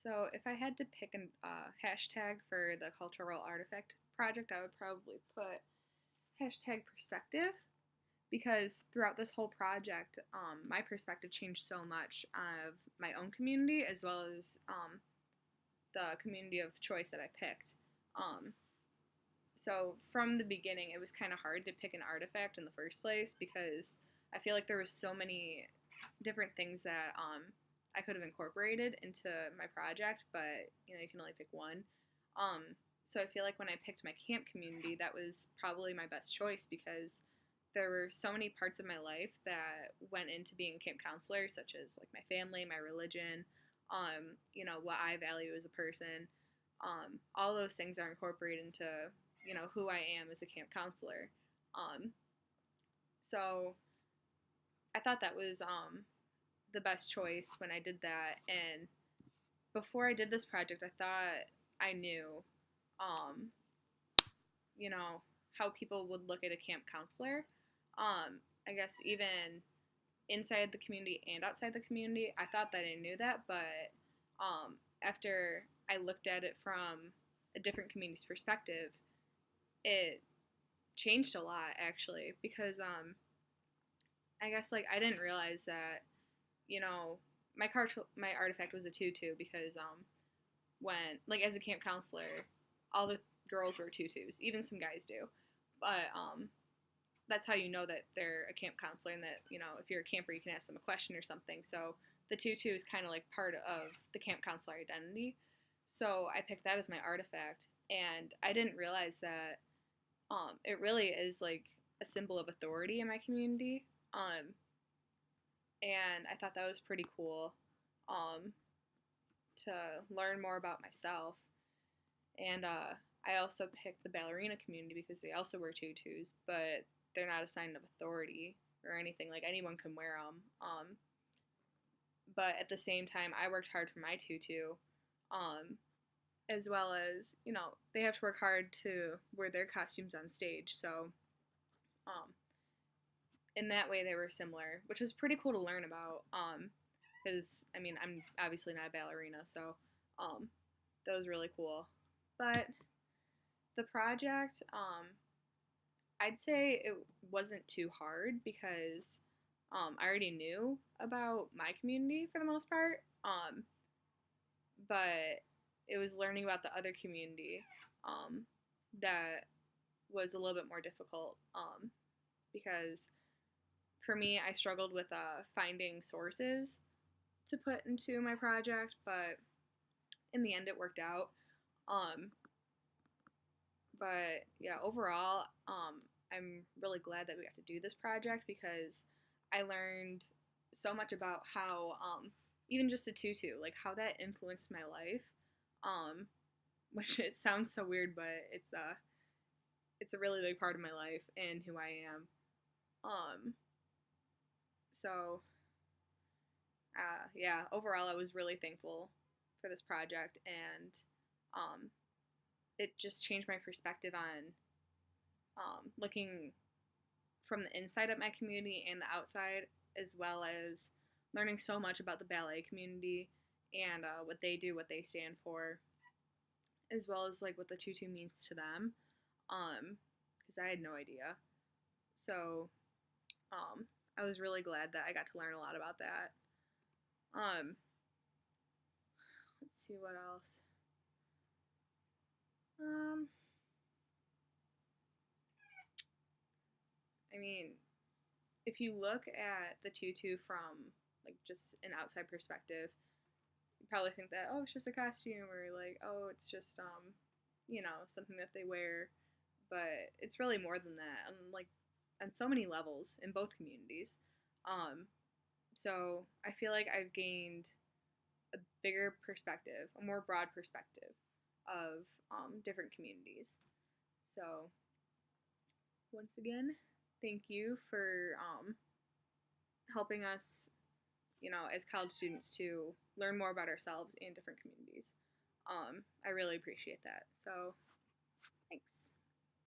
So, if I had to pick a hashtag for the cultural artifact project, I would probably put hashtag perspective because throughout this whole project, my perspective changed so much of my own community as well as the community of choice that I picked. Um, so, from the beginning, it was kind of hard to pick an artifact in the first place because I feel like there was so many different things that I could have incorporated into my project, but you can only pick one. Um, so I feel like when I picked my camp community, that was probably my best choice because there were so many parts of my life that went into being a camp counselor, such as like my family, my religion, what I value as a person. All those things are incorporated into who I am as a camp counselor. Um, so I thought that was the best choice when I did that. And before I did this project, I thought I knew, um, how people would look at a camp counselor. I guess even inside the community and outside the community, I thought that I knew that, but after I looked at it from a different community's perspective, it changed a lot actually because I guess like I didn't realize that my artifact was a tutu because when like as a camp counselor, all the girls wear tutus, even some guys do, but that's how you know that they're a camp counselor and that if you're a camper you can ask them a question or something. So the tutu is kind of like part of the camp counselor identity. So I picked that as my artifact, and I didn't realize that it really is like a symbol of authority in my community. And I thought that was pretty cool um, to learn more about myself. And I also picked the ballerina community because they also wear tutus, but they're not a sign of authority or anything. Like anyone can wear them. But at the same time, I worked hard for my tutu, um, as well as they have to work hard to wear their costumes on stage. So um, in that way, they were similar, which was pretty cool to learn about. Because I mean, I'm obviously not a ballerina, so um, that was really cool. But the project, I'd say it wasn't too hard because I already knew about my community for the most part. But it was learning about the other community um, that was a little bit more difficult because for me, I struggled with finding sources to put into my project, but in the end, it worked out. Um, but yeah, overall, I'm really glad that we got to do this project because I learned so much about how even just a tutu, like how that influenced my life. Um, which it sounds so weird, but it's a really big part of my life and who I am. Um, so yeah, overall, I was really thankful for this project, and um, it just changed my perspective on looking from the inside at my community and the outside, as well as learning so much about the ballet community and what they do, what they stand for, as well as like what the tutu means to them. Because I had no idea. So I was really glad that I got to learn a lot about that. Um, let's see what else. Um, I mean, if you look at the tutu from like just an outside perspective, you probably think that it's just a costume or like it's just something that they wear, but it's really more than that. And like on so many levels in both communities. Um, so I feel like I've gained a bigger perspective, a more broad perspective of different communities. So once again, thank you for helping us, as college students to learn more about ourselves and different communities. I really appreciate that. So thanks.